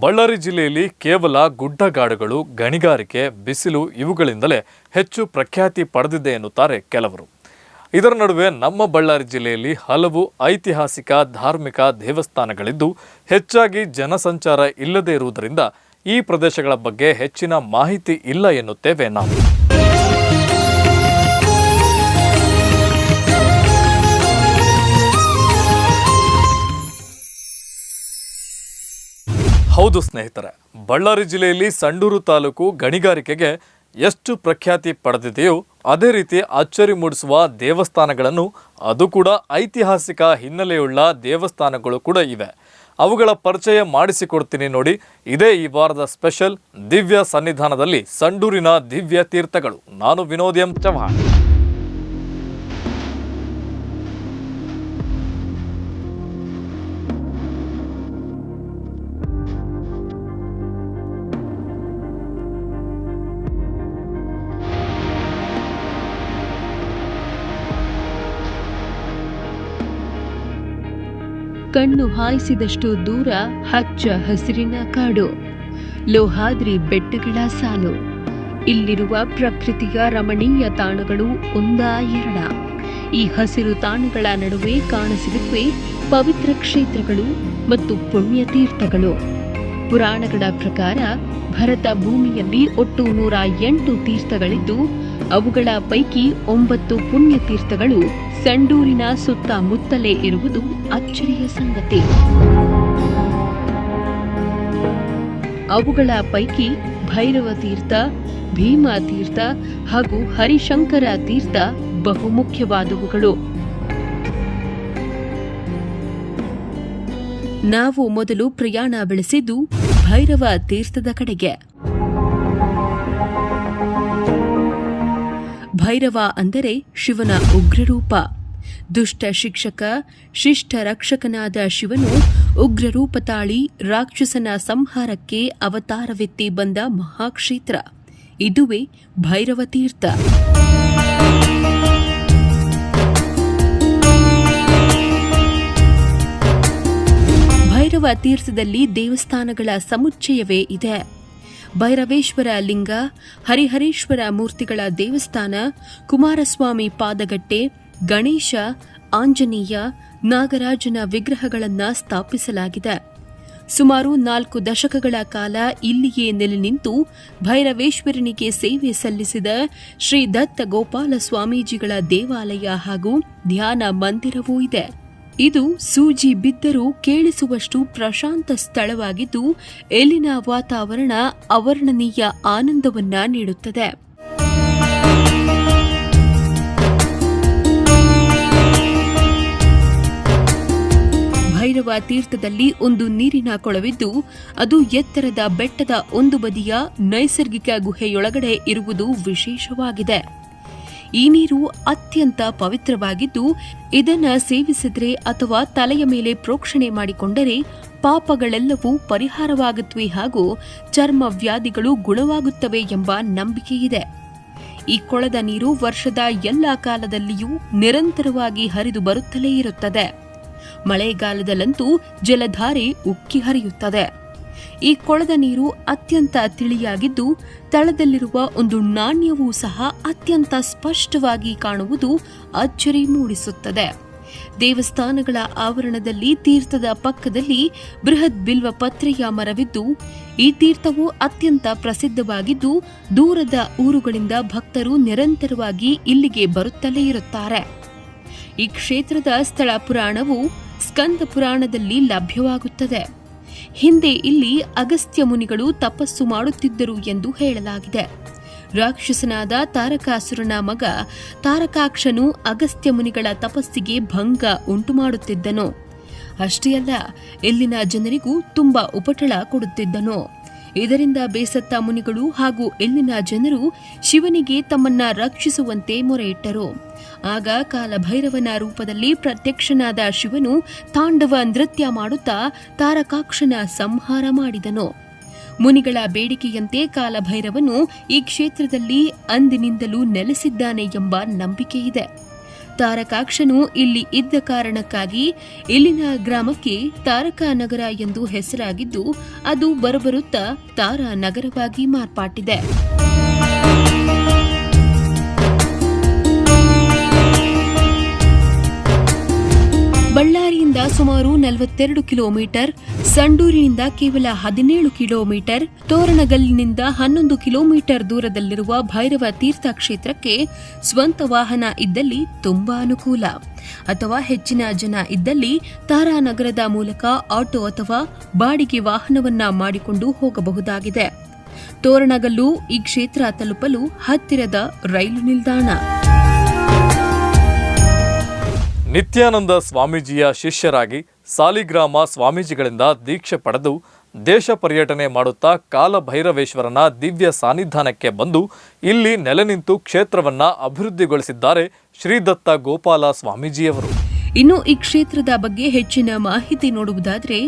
ಬಳ್ಳಾರಿ ಜಿಲ್ಲೆಯಲ್ಲಿ ಕೇವಲ ಗುಡ್ಡಗಾಡುಗಳು, ಗಣಿಗಾರಿಕೆ, ಬಿಸಿಲು ಇವುಗಳಿಂದಲೇ ಹೆಚ್ಚು ಪ್ರಖ್ಯಾತಿ ಪಡೆದಿದೆ ಎನ್ನುತ್ತಾರೆ ಕೆಲವರು. ಇದರ ನಡುವೆ ನಮ್ಮ ಬಳ್ಳಾರಿ ಜಿಲ್ಲೆಯಲ್ಲಿ ಹಲವು ಐತಿಹಾಸಿಕ ಧಾರ್ಮಿಕ ದೇವಸ್ಥಾನಗಳಿದ್ದು ಹೆಚ್ಚಾಗಿ ಜನಸಂಚಾರ ಇಲ್ಲದೇ ಇರುವುದರಿಂದ ಈ ಪ್ರದೇಶಗಳ ಬಗ್ಗೆ ಹೆಚ್ಚಿನ ಮಾಹಿತಿ ಇಲ್ಲ ಎನ್ನುತ್ತೇವೆ ನಾವು. ಹೌದು ಸ್ನೇಹಿತರೆ, ಬಳ್ಳಾರಿ ಜಿಲ್ಲೆಯಲ್ಲಿ ಸಂಡೂರು ತಾಲೂಕು ಗಣಿಗಾರಿಕೆಗೆ ಎಷ್ಟು ಪ್ರಖ್ಯಾತಿ ಪಡೆದಿದೆಯೋ ಅದೇ ರೀತಿ ಅಚ್ಚರಿ ಮೂಡಿಸುವ ದೇವಸ್ಥಾನಗಳನ್ನು, ಅದು ಕೂಡ ಐತಿಹಾಸಿಕ ಹಿನ್ನೆಲೆಯುಳ್ಳ ದೇವಸ್ಥಾನಗಳು ಕೂಡ ಇವೆ. ಅವುಗಳ ಪರಿಚಯ ಮಾಡಿಸಿಕೊಡ್ತೀನಿ ನೋಡಿ. ಇದೇ ಈ ವಾರದ ಸ್ಪೆಷಲ್ ದಿವ್ಯ ಸನ್ನಿಧಾನದಲ್ಲಿ ಸಂಡೂರಿನ ದಿವ್ಯ ತೀರ್ಥಗಳು. ನಾನು ವಿನೋದ್ ಎಂ ಚವ್ಹಾಣ್. ಕಣ್ಣು ಹಾಯಿಸಿದಷ್ಟು ದೂರ ಹಚ್ಚ ಹಸಿರಿನ ಕಾಡು, ಲೋಹಾದ್ರಿ ಬೆಟ್ಟಗಳ ಸಾಲು. ಇಲ್ಲಿರುವ ಪ್ರಕೃತಿಯ ರಮಣೀಯ ತಾಣಗಳು ಒಂದಾ ಎರಡ. ಈ ಹಸಿರು ತಾಣಗಳ ನಡುವೆ ಕಾಣಸಿಗುತ್ತವೆ ಪವಿತ್ರ ಕ್ಷೇತ್ರಗಳು ಮತ್ತು ಪುಣ್ಯತೀರ್ಥಗಳು. ಪುರಾಣಗಳ ಪ್ರಕಾರ ಭರತ ಭೂಮಿಯಲ್ಲಿ ಒಟ್ಟು 108 ತೀರ್ಥಗಳಿದ್ದು ಅವುಗಳ ಪೈಕಿ 9 ಪುಣ್ಯತೀರ್ಥಗಳು ಸಂಡೂರಿನ ಸುತ್ತಮುತ್ತಲೇ ಇರುವುದು ಅಚ್ಚರಿಯ ಸಂಗತಿ. ಅವುಗಳ ಪೈಕಿ ಭೈರವ ತೀರ್ಥ, ಭೀಮಾ ತೀರ್ಥ ಹಾಗೂ ಹರಿಶಂಕರ ತೀರ್ಥ ಬಹುಮುಖ್ಯವಾದವುಗಳು. ನಾವು ಮೊದಲು ಪ್ರಯಾಣ ಬೆಳೆಸಿದ್ದು ಭೈರವ ತೀರ್ಥದ ಕಡೆಗೆ. ಭೈರವ ಅಂದರೆ ಶಿವನ ಉಗ್ರರೂಪ. ದುಷ್ಟ ಶಿಕ್ಷಕ, ಶಿಷ್ಟ ರಕ್ಷಕನಾದ ಶಿವನು ಉಗ್ರರೂಪ ತಾಳಿ ರಾಕ್ಷಸನ ಸಂಹಾರಕ್ಕೆ ಅವತಾರವೆತ್ತಿ ಬಂದ ಮಹಾಕ್ಷೇತ್ರ. ಇದುವೇ ಭೈರವ ತೀರ್ಥ. ಭೈರವ ತೀರ್ಥದಲ್ಲಿ ದೇವಸ್ಥಾನಗಳ ಸಮುಚ್ಚಯವೇ ಇದೆ. ಭೈರವೇಶ್ವರ ಲಿಂಗ, ಹರಿಹರೇಶ್ವರ ಮೂರ್ತಿಗಳ ದೇವಸ್ಥಾನ, ಕುಮಾರಸ್ವಾಮಿ ಪಾದಗಟ್ಟೆ, ಗಣೇಶ, ಆಂಜನೇಯ, ನಾಗರಾಜನ ವಿಗ್ರಹಗಳನ್ನು ಸ್ಥಾಪಿಸಲಾಗಿದೆ. ಸುಮಾರು 4 ದಶಕಗಳ ಕಾಲ ಇಲ್ಲಿಯೇ ನೆಲೆ ನಿಂತು ಭೈರವೇಶ್ವರನಿಗೆ ಸೇವೆ ಸಲ್ಲಿಸಿದ ಶ್ರೀ ದತ್ತ ಗೋಪಾಲ ಸ್ವಾಮೀಜಿಗಳ ದೇವಾಲಯ ಹಾಗೂ ಧ್ಯಾನ ಮಂದಿರವೂ ಇದೆ. ಇದು ಸೂಜಿ ಬಿದ್ದರೂ ಕೇಳಿಸುವಷ್ಟು ಪ್ರಶಾಂತ ಸ್ಥಳವಾಗಿದ್ದು ಇಲ್ಲಿನ ವಾತಾವರಣ ಅವರ್ಣನೀಯ ಆನಂದವನ್ನ ನೀಡುತ್ತದೆ. ಭೈರವ ತೀರ್ಥದಲ್ಲಿ ಒಂದು ನೀರಿನ ಕೊಳವಿದ್ದು ಅದು ಎತ್ತರದ ಬೆಟ್ಟದ ಒಂದು ಬದಿಯ ನೈಸರ್ಗಿಕ ಗುಹೆಯೊಳಗಡೆ ಇರುವುದು ವಿಶೇಷವಾಗಿದೆ. ಈ ನೀರು ಅತ್ಯಂತ ಪವಿತ್ರವಾಗಿದ್ದು ಇದನ್ನು ಸೇವಿಸಿದರೆ ಅಥವಾ ತಲೆಯ ಮೇಲೆ ಪ್ರೋಕ್ಷಣೆ ಮಾಡಿಕೊಂಡರೆ ಪಾಪಗಳೆಲ್ಲವೂ ಪರಿಹಾರವಾಗುತ್ತವೆ ಹಾಗೂ ಚರ್ಮ ವ್ಯಾಧಿಗಳು ಗುಣವಾಗುತ್ತವೆ ಎಂಬ ನಂಬಿಕೆಯಿದೆ. ಈ ಕೊಳದ ನೀರು ವರ್ಷದ ಎಲ್ಲ ಕಾಲದಲ್ಲಿಯೂ ನಿರಂತರವಾಗಿ ಹರಿದು ಬರುತ್ತಲೇ ಇರುತ್ತದೆ. ಮಳೆಗಾಲದಲ್ಲಂತೂ ಜಲಧಾರೆ ಉಕ್ಕಿ ಹರಿಯುತ್ತದೆ. ಈ ಕೊಳದ ನೀರು ಅತ್ಯಂತ ತಿಳಿಯಾಗಿದ್ದು ತಳದಲ್ಲಿರುವ ಒಂದು ನಾಣ್ಯವೂ ಸಹ ಅತ್ಯಂತ ಸ್ಪಷ್ಟವಾಗಿ ಕಾಣುವುದು ಅಚ್ಚರಿ ಮೂಡಿಸುತ್ತದೆ. ದೇವಸ್ಥಾನಗಳ ಆವರಣದಲ್ಲಿ ತೀರ್ಥದ ಪಕ್ಕದಲ್ಲಿ ಬೃಹತ್ ಬಿಲ್ವ ಪತ್ರೆಯ ಮರವಿದ್ದು ಈ ತೀರ್ಥವು ಅತ್ಯಂತ ಪ್ರಸಿದ್ಧವಾಗಿದ್ದು ದೂರದ ಊರುಗಳಿಂದ ಭಕ್ತರು ನಿರಂತರವಾಗಿ ಇಲ್ಲಿಗೆ ಬರುತ್ತಲೇ ಇರುತ್ತಾರೆ. ಈ ಕ್ಷೇತ್ರದ ಸ್ಥಳ ಪುರಾಣವು ಸ್ಕಂದ ಪುರಾಣದಲ್ಲಿ ಲಭ್ಯವಾಗುತ್ತದೆ. ಹಿಂದೆ ಇಲ್ಲಿ ಅಗಸ್ತ್ಯ ಮುನಿಗಳು ತಪಸ್ಸು ಮಾಡುತ್ತಿದ್ದರು ಎಂದು ಹೇಳಲಾಗಿದೆ. ರಾಕ್ಷಸನಾದ ತಾರಕಾಸುರನ ಮಗ ತಾರಕಾಕ್ಷನು ಅಗಸ್ತ್ಯ ಮುನಿಗಳ ತಪಸ್ಸಿಗೆ ಭಂಗ ಉಂಟು ಮಾಡುತ್ತಿದ್ದನು. ಅಷ್ಟೇ ಅಲ್ಲ, ಇಲ್ಲಿನ ಜನರಿಗೂ ತುಂಬಾ ಉಪಟಳ ಕೊಡುತ್ತಿದ್ದನು. ಇದರಿಂದ ಬೇಸತ್ತ ಮುನಿಗಳು ಹಾಗೂ ಇಲ್ಲಿನ ಜನರು ಶಿವನಿಗೆ ತಮ್ಮನ್ನ ರಕ್ಷಿಸುವಂತೆ ಮೊರೆಯಿಟ್ಟರು. ಆಗ ಕಾಲಭೈರವನ ರೂಪದಲ್ಲಿ ಪ್ರತ್ಯಕ್ಷನಾದ ಶಿವನು ತಾಂಡವ ನೃತ್ಯ ಮಾಡುತ್ತಾ ತಾರಕಾಕ್ಷನ ಸಂಹಾರ ಮಾಡಿದನು. ಮುನಿಗಳ ಬೇಡಿಕೆಯಂತೆ ಕಾಲಭೈರವನು ಈ ಕ್ಷೇತ್ರದಲ್ಲಿ ಅಂದಿನಿಂದಲೂ ನೆಲೆಸಿದ್ದಾನೆ ಎಂಬ ನಂಬಿಕೆಯಿದೆ. ತಾರಕಾಕ್ಷನು ಇಲ್ಲಿ ಇದ್ದ ಕಾರಣಕ್ಕಾಗಿ ಇಲ್ಲಿನ ಗ್ರಾಮಕ್ಕೆ ತಾರಕ ನಗರ ಎಂದು ಹೆಸರಾಗಿದ್ದು ಅದು ಬರಬರುತ್ತಾ ತಾರಾ ನಗರವಾಗಿ ಮಾರ್ಪಾಟಿದೆ. ಬಳ್ಳಾರಿಯಿಂದ ಸುಮಾರು 42 ಕಿಲೋಮೀಟರ್, ಸಂಡೂರಿನಿಂದ ಕೇವಲ 17 ಕಿಲೋಮೀಟರ್, ತೋರಣಗಲ್ಲಿನಿಂದ 11 ಕಿಲೋಮೀಟರ್ ದೂರದಲ್ಲಿರುವ ಭೈರವ ತೀರ್ಥ ಕ್ಷೇತ್ರಕ್ಕೆ ಸ್ವಂತ ವಾಹನ ಇದ್ದಲ್ಲಿ ತುಂಬಾ ಅನುಕೂಲ. ಅಥವಾ ಹೆಚ್ಚಿನ ಜನ ಇದ್ದಲ್ಲಿ ತಾರಾನಗರದ ಮೂಲಕ ಆಟೋ ಅಥವಾ ಬಾಡಿಗೆ ವಾಹನವನ್ನ ಮಾಡಿಕೊಂಡು ಹೋಗಬಹುದಾಗಿದೆ. ತೋರಣಗಲ್ಲು ಈ ಕ್ಷೇತ್ರ ತಲುಪಲು ಹತ್ತಿರದ ರೈಲು ನಿಲ್ದಾಣ. ನಿತ್ಯಾನಂದ ಸ್ವಾಮೀಜಿಯ ಶಿಷ್ಯರಾಗಿ ಸಾಲಿಗ್ರಾಮ ಸ್ವಾಮೀಜಿಗಳಿಂದ ದೀಕ್ಷೆ ಪಡೆದು ದೇಶ ಪರ್ಯಟನೆ ಮಾಡುತ್ತಾ ಕಾಲಭೈರವೇಶ್ವರನ ದಿವ್ಯ ಸಾನ್ನಿಧಾನಕ್ಕೆ ಬಂದು ಇಲ್ಲಿ ನೆಲೆ ನಿಂತು ಕ್ಷೇತ್ರವನ್ನ ಅಭಿವೃದ್ಧಿಗೊಳಿಸಿದ್ದಾರೆ ಶ್ರೀದತ್ತ ಗೋಪಾಲ ಸ್ವಾಮೀಜಿಯವರು. ಇನ್ನು ಈ ಕ್ಷೇತ್ರದ ಬಗ್ಗೆ ಹೆಚ್ಚಿನ ಮಾಹಿತಿ ನೋಡುವುದಾದರೆ,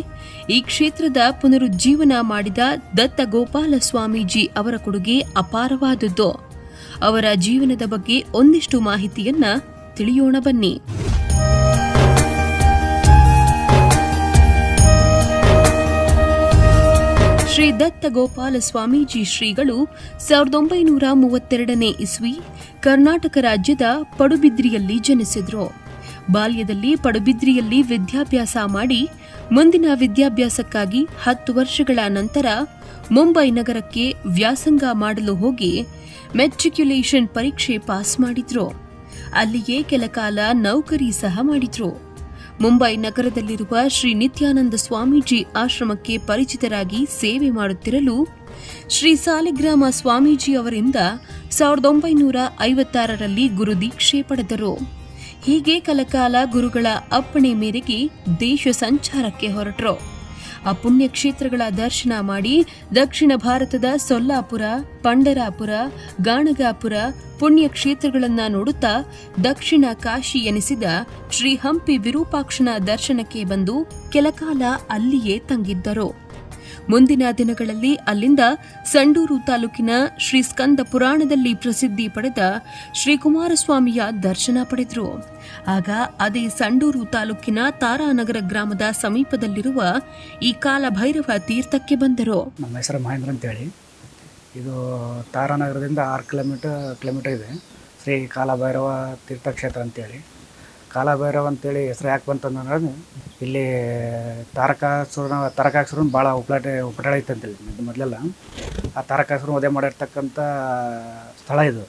ಈ ಕ್ಷೇತ್ರದ ಪುನರುಜ್ಜೀವನ ಮಾಡಿದ ದತ್ತ ಗೋಪಾಲ ಸ್ವಾಮೀಜಿ ಅವರ ಕೊಡುಗೆ ಅಪಾರವಾದದ್ದು. ಅವರ ಜೀವನದ ಬಗ್ಗೆ ಒಂದಿಷ್ಟು ಮಾಹಿತಿಯನ್ನ ತಿಳಿಯೋಣ ಬನ್ನಿ. ಶ್ರೀ ದತ್ತ ಗೋಪಾಲ ಸ್ವಾಮೀಜಿ ಶ್ರೀಗಳು 1932ನೇ ಇಸ್ವಿ ಕರ್ನಾಟಕ ರಾಜ್ಯದ ಪಡುಬಿದ್ರಿಯಲ್ಲಿ ಜನಿಸಿದ್ರು. ಬಾಲ್ಯದಲ್ಲಿ ಪಡುಬಿದ್ರಿಯಲ್ಲಿ ವಿದ್ಯಾಭ್ಯಾಸ ಮಾಡಿ ಮುಂದಿನ ವಿದ್ಯಾಭ್ಯಾಸಕ್ಕಾಗಿ 10 ವರ್ಷಗಳ ನಂತರ ಮುಂಬೈ ನಗರಕ್ಕೆ ವ್ಯಾಸಂಗ ಮಾಡಲು ಹೋಗಿ ಮೆಟ್ರಿಕ್ಯುಲೇಷನ್ ಪರೀಕ್ಷೆ ಪಾಸ್ ಮಾಡಿದ್ರು. ಅಲ್ಲಿಯೇ ಕೆಲಕಾಲ ನೌಕರಿ ಸಹ ಮಾಡಿದ್ರು. ಮುಂಬೈ ನಗರದಲ್ಲಿರುವ ಶ್ರೀ ನಿತ್ಯಾನಂದ ಸ್ವಾಮೀಜಿ ಆಶ್ರಮಕ್ಕೆ ಪರಿಚಿತರಾಗಿ ಸೇವೆ ಮಾಡುತ್ತಿರಲು ಶ್ರೀ ಸಾಲಿಗ್ರಾಮ ಸ್ವಾಮೀಜಿ ಅವರಿಂದ 1956ರಲ್ಲಿ ಗುರುದೀಕ್ಷೆ ಪಡೆದರು. ಹೀಗೆ ಕೆಲಕಾಲ ಗುರುಗಳ ಅಪ್ಪಣೆ ಮೇರೆಗೆ ದೇಶ ಸಂಚಾರಕ್ಕೆ ಹೊರಟರು. ಆ ಪುಣ್ಯಕ್ಷೇತ್ರಗಳ ದರ್ಶನ ಮಾಡಿ ದಕ್ಷಿಣ ಭಾರತದ ಸೊಲ್ಲಾಪುರ, ಪಂಡರಾಪುರ, ಗಾಣಗಾಪುರ ಪುಣ್ಯಕ್ಷೇತ್ರಗಳನ್ನ ನೋಡುತ್ತಾ ದಕ್ಷಿಣ ಕಾಶಿ ಎನಿಸಿದ ಶ್ರೀ ಹಂಪಿ ವಿರೂಪಾಕ್ಷನ ದರ್ಶನಕ್ಕೆ ಬಂದು ಕೆಲಕಾಲ ಅಲ್ಲಿಯೇ ತಂಗಿದ್ದರು. ಮುಂದಿನ ದಿನಗಳಲ್ಲಿ ಅಲ್ಲಿಂದ ಸಂಡೂರು ತಾಲೂಕಿನ ಶ್ರೀ ಸ್ಕಂದ ಪುರಾಣದಲ್ಲಿ ಪ್ರಸಿದ್ಧಿ ಪಡೆದ ಶ್ರೀ ಕುಮಾರಸ್ವಾಮಿಯ ದರ್ಶನ ಪಡೆದರು. ಆಗ ಅದೇ ಸಂಡೂರು ತಾಲೂಕಿನ ತಾರಾನಗರ ಗ್ರಾಮದ ಸಮೀಪದಲ್ಲಿರುವ ಈ ಕಾಲಭೈರವ ತೀರ್ಥಕ್ಕೆ ಬಂದರು. ನಮ್ಮ ಹೆಸರು ಮಹೇಂದ್ರ ಅಂತೇಳಿ. ಇದು ತಾರಾನಗರದಿಂದ 6 ಕಿಲೋಮೀಟರ್ ಇದೆ. ಶ್ರೀ ಕಾಲಭೈರವ ತೀರ್ಥಕ್ಷೇತ್ರ ಅಂತೇಳಿ. ಕಾಲಭೈರವ ಅಂತೇಳಿ ಹೆಸರು ಯಾಕೆ ಬಂತಂದ್ರೆ, ಇಲ್ಲಿ ತಾರಕಾಸುರನ ಭಾಳ ಉಪಟಳ ಇತ್ತಂತೇಳಿ ಮೊದಲೆಲ್ಲ. ಆ ತಾರಕಾಸುರನ ವಧೆ ಮಾಡಿರ್ತಕ್ಕಂಥ ಸ್ಥಳ ಇದು.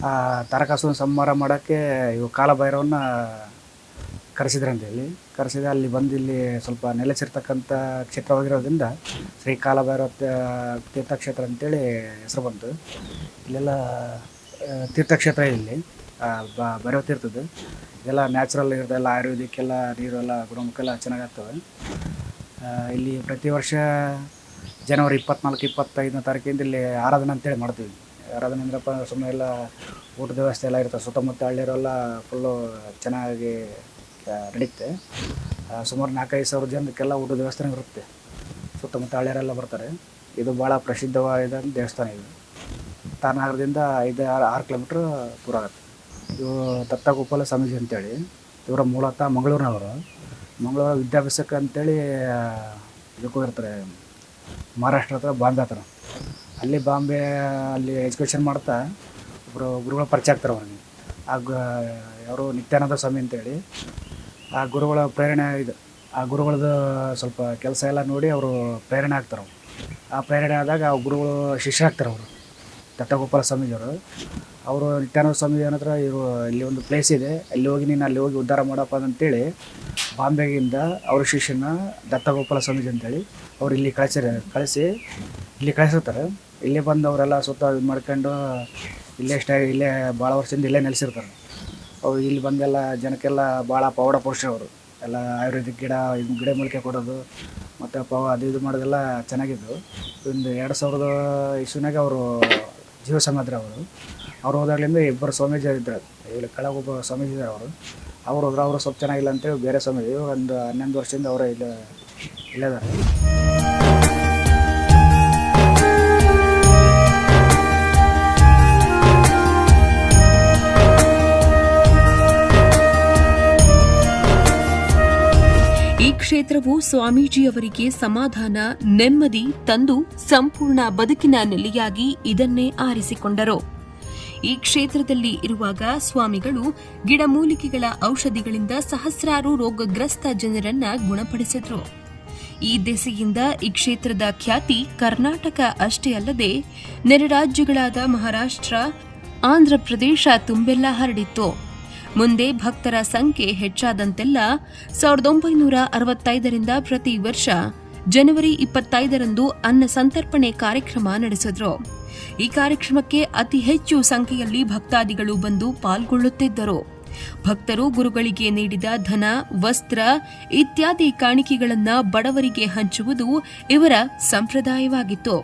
ಆ ತಾರಕಾಸುರನ ಸಂಹಾರ ಮಾಡೋಕ್ಕೆ ಇವು ಕಾಲಭೈರವನ್ನ ಕರೆಸಿದ್ರಂತೇಳಿ. ಕರೆಸಿದ ಅಲ್ಲಿ ಬಂದು ಇಲ್ಲಿ ಸ್ವಲ್ಪ ನೆಲೆಸಿರ್ತಕ್ಕಂಥ ಕ್ಷೇತ್ರವಾಗಿರೋದ್ರಿಂದ ಶ್ರೀ ಕಾಲಭೈರವ ತೀರ್ಥಕ್ಷೇತ್ರ ಅಂತೇಳಿ ಹೆಸರು ಬಂತು. ಇಲ್ಲೆಲ್ಲ ತೀರ್ಥಕ್ಷೇತ್ರ ಇಲ್ಲಿ ಭೈರವ ತೀರ್ಥದ್ದು ಇದೆಲ್ಲ ನ್ಯಾಚುರಲ್ ಇರೋದು, ಎಲ್ಲ ಆಯುರ್ವೇದಿಕ್ ಎಲ್ಲ ನೀರೆಲ್ಲ ಗುಣಮುಖೆಲ್ಲ ಚೆನ್ನಾಗಾಗ್ತವೆ. ಇಲ್ಲಿ ಪ್ರತಿ ವರ್ಷ ಜನವರಿ 24-25ನೇ ತಾರೀಕಿಂದ ಇಲ್ಲಿ ಆರಾಧನೆ ಅಂತೇಳಿ ಮಾಡ್ತೀವಿ. ಆರಾಧನೆ ಅಂದ್ರಪ್ಪ ಸುಮ್ಮನೆ ಎಲ್ಲ ಊಟದ ವ್ಯವಸ್ಥೆ ಎಲ್ಲ ಇರ್ತದೆ. ಸುತ್ತಮುತ್ತ ಹಳ್ಳಿಯರೆಲ್ಲ ಫುಲ್ಲು ಚೆನ್ನಾಗಿ ನಡೀತೆ. ಸುಮಾರು 4-5 ಸಾವಿರ ಜನಕ್ಕೆಲ್ಲ ಊಟದ ವ್ಯವಸ್ಥೆ ಇರುತ್ತೆ. ಸುತ್ತಮುತ್ತ ಹಳ್ಳಿಯರೆಲ್ಲ ಬರ್ತಾರೆ. ಇದು ಭಾಳ ಪ್ರಸಿದ್ಧವಾದ ದೇವಸ್ಥಾನ. ಇದು ತಾರಾನಗರದಿಂದ 5-6 ಕಿಲೋಮೀಟ್ರ್ ದೂರ ಆಗುತ್ತೆ. ಇವು ದತ್ತ ಗೋಪಾಲ ಸ್ವಾಮೀಜಿ ಅಂತೇಳಿ. ಇವರ ಮೂಲತಃ ಮಂಗಳೂರಿನವರು. ಮಂಗಳೂರು ವಿದ್ಯಾಭ್ಯಾಸಕ್ಕೆ ಅಂತೇಳಿ ಇದಕ್ಕೆ ಹೋಗಿರ್ತಾರೆ, ಮಹಾರಾಷ್ಟ್ರ ಹತ್ರ ಬಾಂಬೆ ಹತ್ರ. ಅಲ್ಲಿ ಎಜುಕೇಷನ್ ಮಾಡ್ತಾ ಒಬ್ಬರು ಗುರುಗಳ ಪರಿಚಯ ಆಗ್ತಾರೆ ಅವ್ರಿಗೆ. ಅವರು ನಿತ್ಯಾನಂದ ಸ್ವಾಮಿ ಅಂತೇಳಿ. ಆ ಗುರುಗಳ ಪ್ರೇರಣೆ ಇದು. ಆ ಗುರುಗಳದ್ದು ಸ್ವಲ್ಪ ಕೆಲಸ ಎಲ್ಲ ನೋಡಿ ಅವರು ಪ್ರೇರಣೆ ಆಗ್ತಾರೆ. ಆ ಪ್ರೇರಣೆ ಆದಾಗ ಆ ಗುರುಗಳು ಶಿಷ್ಯರಾಗ್ತಾರೆ. ಅವರು ದತ್ತಗೋಪಾಲ ಸ್ವಾಮೀಜಿಯವರು. ಅವರು ನಿತ್ಯಾನಂದ ಸ್ವಾಮೀಜಿ ಹತ್ರ ಇಲ್ಲಿ ಒಂದು ಪ್ಲೇಸ್ ಇದೆ, ಅಲ್ಲಿ ಹೋಗಿ ಉದ್ಧಾರ ಮಾಡಪ್ಪ ಅಂತೇಳಿ ಬಾಂಬೆಗಿಂದ ಅವ್ರ ಶಿಷ್ಯನ ದತ್ತಗೋಪಾಲ ಸ್ವಾಮೀಜಿ ಅಂತೇಳಿ ಅವ್ರು ಇಲ್ಲಿ ಕಳಿಸಿ ಇಲ್ಲಿ ಕಳಿಸಿರ್ತಾರೆ. ಇಲ್ಲೇ ಬಂದು ಅವರೆಲ್ಲ ಸುತ್ತ ಇದು ಮಾಡ್ಕೊಂಡು ಇಲ್ಲೇ ಭಾಳ ವರ್ಷದಿಂದ ಇಲ್ಲೇ ನೆಲೆಸಿರ್ತಾರೆ. ಅವ್ರು ಇಲ್ಲಿ ಬಂದೆಲ್ಲ ಜನಕ್ಕೆಲ್ಲ ಭಾಳ ಪವಾಡ ಪುರುಷರು. ಅವರು ಎಲ್ಲ ಆಯುರ್ವೇದಿಕ್ ಗಿಡ ಮೂಲಿಕೆ ಕೊಡೋದು ಮತ್ತು ಇದು ಮಾಡೋದೆಲ್ಲ ಚೆನ್ನಾಗಿದ್ದು. ಒಂದು 2000 ಇಸ್ವಿನಾಗ ಅವರು ಜೀವ ಸಮಾಧಿ ಅವ್ರು ಹೋದಾಗಲಿಂದ 2 ಸ್ವಾಮೀಜಿ ಇದ್ದಾರೆ. ಇಲ್ಲಿ ಕೆಳಗೊಬ್ಬ ಸ್ವಾಮೀಜಿ ಇದ್ದಾರೆ. ಅವರು ಸ್ವಲ್ಪ ಚೆನ್ನಾಗಿಲ್ಲ ಅಂತೇಳಿ ಬೇರೆ ಸ್ವಾಮೀಜಿ ಒಂದು 11 ವರ್ಷದಿಂದ ಅವರೇ ಇಲ್ಲಿದ್ದಾರೆ. ಕ್ಷೇತ್ರವು ಸ್ವಾಮೀಜಿಯವರಿಗೆ ಸಮಾಧಾನ, ನೆಮ್ಮದಿ ತಂದು ಸಂಪೂರ್ಣ ಬದುಕಿನ ನೆಲೆಯಾಗಿ ಇದನ್ನೇ ಆರಿಸಿಕೊಂಡರು. ಈ ಕ್ಷೇತ್ರದಲ್ಲಿ ಇರುವಾಗ ಸ್ವಾಮಿಗಳು ಗಿಡಮೂಲಿಕೆಗಳ ಔಷಧಿಗಳಿಂದ ಸಹಸ್ರಾರು ರೋಗಗ್ರಸ್ತ ಜನರನ್ನ ಗುಣಪಡಿಸಿದ್ರು. ಈ ದೆಸೆಯಿಂದ ಈ ಕ್ಷೇತ್ರದ ಖ್ಯಾತಿ ಕರ್ನಾಟಕ ಅಷ್ಟೇ ಅಲ್ಲದೆ ನೆರೆ ರಾಜ್ಯಗಳಾದ ಮಹಾರಾಷ್ಟ್ರ, ಆಂಧ್ರಪ್ರದೇಶ ತುಂಬೆಲ್ಲ ಹರಡಿತ್ತು. ಮುಂದೆ ಭಕ್ತರ ಸಂಖ್ಯೆ ಹೆಚ್ಚಾದಂತೆಲ್ಲ 1965ರಿಂದ ಪ್ರತಿ ವರ್ಷ ಜನವರಿ 25ರಂದು ಅನ್ನ ಸಂತರ್ಪಣೆ ಕಾರ್ಯಕ್ರಮ ನಡೆಸಿದ್ರು. ಈ ಕಾರ್ಯಕ್ರಮಕ್ಕೆ ಅತಿ ಹೆಚ್ಚು ಸಂಖ್ಯೆಯಲ್ಲಿ ಭಕ್ತಾದಿಗಳು ಬಂದು ಪಾಲ್ಗೊಳ್ಳುತ್ತಿದ್ದರು. ಭಕ್ತರು ಗುರುಗಳಿಗೆ ನೀಡಿದ ಧನ, ವಸ್ತ್ರ ಇತ್ಯಾದಿ ಕಾಣಿಕೆಗಳನ್ನು ಬಡವರಿಗೆ ಹಂಚುವುದು ಇವರ ಸಂಪ್ರದಾಯವಾಗಿತ್ತು.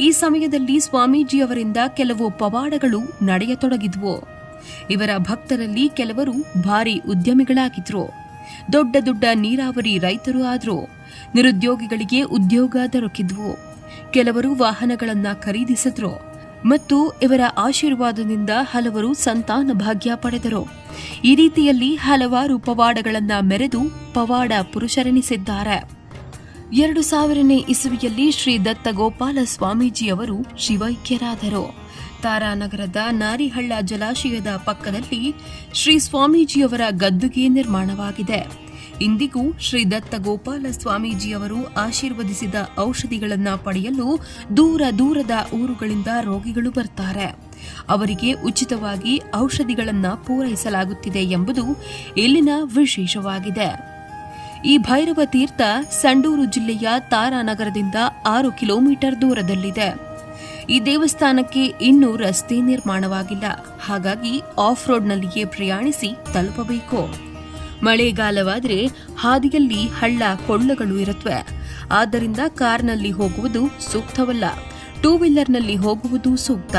ಈ ಸಮಯದಲ್ಲಿ ಸ್ವಾಮೀಜಿಯವರಿಂದ ಕೆಲವು ಪವಾಡಗಳು ನಡೆಯತೊಡಗಿದ್ವು. ಇವರ ಭಕ್ತರಲ್ಲಿ ಕೆಲವರು ಭಾರಿ ಉದ್ಯಮಿಗಳಾಗಿದ್ರು. ದೊಡ್ಡ ದೊಡ್ಡ ನೀರಾವರಿ ರೈತರು ಆದ್ರು. ನಿರುದ್ಯೋಗಿಗಳಿಗೆ ಉದ್ಯೋಗ ದೊರಕಿದ್ವು. ಕೆಲವರು ವಾಹನಗಳನ್ನ ಖರೀದಿಸಿದ್ರು ಮತ್ತು ಇವರ ಆಶೀರ್ವಾದದಿಂದ ಹಲವರು ಸಂತಾನ ಭಾಗ್ಯ ಪಡೆದರು. ಈ ರೀತಿಯಲ್ಲಿ ಹಲವಾರು ಪವಾಡಗಳನ್ನ ಮೆರೆದು ಪವಾಡ ಪುರುಷರೆನಿಸಿದ್ದಾರೆ. 2000ನೇ ಇಸವಿಯಲ್ಲಿ ಶ್ರೀ ದತ್ತ ಗೋಪಾಲ ಸ್ವಾಮೀಜಿಯವರು ಶಿವೈಕ್ಯರಾದರು. ತಾರಾನಗರದ ನಾರಿಹಳ್ಳ ಜಲಾಶಯದ ಪಕ್ಕದಲ್ಲಿ ಶ್ರೀ ಸ್ವಾಮೀಜಿಯವರ ಗದ್ದುಗೆ ನಿರ್ಮಾಣವಾಗಿದೆ. ಇಂದಿಗೂ ಶ್ರೀ ದತ್ತ ಗೋಪಾಲ ಸ್ವಾಮೀಜಿಯವರು ಆಶೀರ್ವದಿಸಿದ ಔಷಧಿಗಳನ್ನು ಪಡೆಯಲು ದೂರ ದೂರದ ಊರುಗಳಿಂದ ರೋಗಿಗಳು ಬರ್ತಾರೆ. ಅವರಿಗೆ ಉಚಿತವಾಗಿ ಔಷಧಿಗಳನ್ನು ಪೂರೈಸಲಾಗುತ್ತಿದೆ ಎಂಬುದು ಇಲ್ಲಿನ ವಿಶೇಷವಾಗಿದೆ. ಈ ಭೈರವ ತೀರ್ಥ ಸಂಡೂರು ಜಿಲ್ಲೆಯ ತಾರಾನಗರದಿಂದ 6 ಕಿಲೋಮೀಟರ್ ದೂರದಲ್ಲಿದೆ. ಈ ದೇವಸ್ಥಾನಕ್ಕೆ ಇನ್ನೂ ರಸ್ತೆ ನಿರ್ಮಾಣವಾಗಿಲ್ಲ. ಹಾಗಾಗಿ ಆಫ್ ರೋಡ್ನಲ್ಲಿಯೇ ಪ್ರಯಾಣಿಸಿ ತಲುಪಬೇಕು. ಮಳೆಗಾಲವಾದರೆ ಹಾದಿಯಲ್ಲಿ ಹಳ್ಳ ಕೊಳ್ಳಗಳು ಇರುತ್ತವೆ. ಆದ್ದರಿಂದ ಕಾರ್ನಲ್ಲಿ ಹೋಗುವುದು ಸೂಕ್ತವಲ್ಲ. ಟೂ ವೀಲರ್ನಲ್ಲಿ ಹೋಗುವುದು ಸೂಕ್ತ.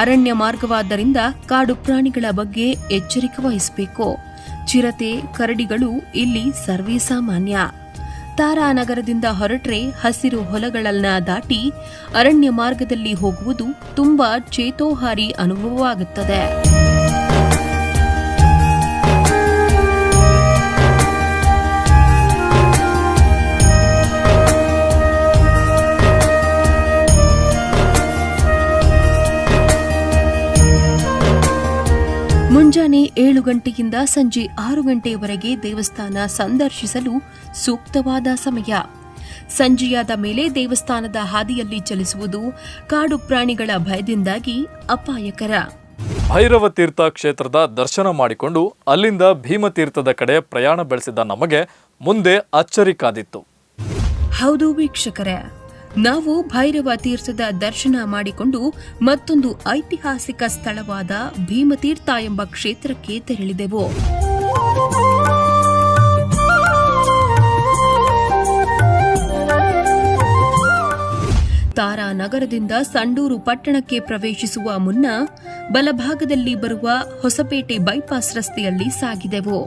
ಅರಣ್ಯ ಮಾರ್ಗವಾದ್ದರಿಂದ ಕಾಡು ಪ್ರಾಣಿಗಳ ಬಗ್ಗೆ ಎಚ್ಚರಿಕೆ ವಹಿಸಬೇಕು. ಚಿರತೆ, ಕರಡಿಗಳು ಇಲ್ಲಿ ಸರ್ವೇ ಸಾಮಾನ್ಯ. ತಾರಾನಗರದಿಂದ ಹೊರಟ್ರೆ ಹಸಿರು ಹೊಲಗಳನ್ನ ದಾಟಿ ಅರಣ್ಯ ಮಾರ್ಗದಲ್ಲಿ ಹೋಗುವುದು ತುಂಬಾ ಚೇತೋಹಾರಿ ಅನುಭವವಾಗುತ್ತದೆ. ಮುಂಜಾನೆ 7 ಗಂಟೆಯಿಂದ ಸಂಜೆ 6 ಗಂಟೆಯವರೆಗೆ ದೇವಸ್ಥಾನ ಸಂದರ್ಶಿಸಲು ಸೂಕ್ತವಾದ ಸಮಯ. ಸಂಜೆಯಾದ ಮೇಲೆ ದೇವಸ್ಥಾನದ ಹಾದಿಯಲ್ಲಿ ಚಲಿಸುವುದು ಕಾಡು ಪ್ರಾಣಿಗಳ ಭಯದಿಂದಾಗಿ ಅಪಾಯಕರ. ಭೈರವ ತೀರ್ಥ ಕ್ಷೇತ್ರದ ದರ್ಶನ ಮಾಡಿಕೊಂಡು ಅಲ್ಲಿಂದ ಭೀಮತೀರ್ಥದ ಕಡೆ ಪ್ರಯಾಣ ಬೆಳೆಸಿದ ನಮಗೆ ಮುಂದೆ ಅಚ್ಚರಿ ಕಾದಿತ್ತು. ಹೌದು ವೀಕ್ಷಕರೇ, ನಾವು ಭೈರವ ತೀರ್ಥದ ದರ್ಶನ ಮಾಡಿಕೊಂಡು ಮತ್ತೊಂದು ಐತಿಹಾಸಿಕ ಸ್ಥಳವಾದ ಭೀಮತೀರ್ಥ ಎಂಬ ಕ್ಷೇತ್ರಕ್ಕೆ ತೆರಳಿದೆವು. ತಾರಾನಗರದಿಂದ ಸಂಡೂರು ಪಟ್ಟಣಕ್ಕೆ ಪ್ರವೇಶಿಸುವ ಮುನ್ನ ಬಲಭಾಗದಲ್ಲಿ ಬರುವ ಹೊಸಪೇಟೆ ಬೈಪಾಸ್ ರಸ್ತೆಯಲ್ಲಿ ಸಾಗಿದೆವು.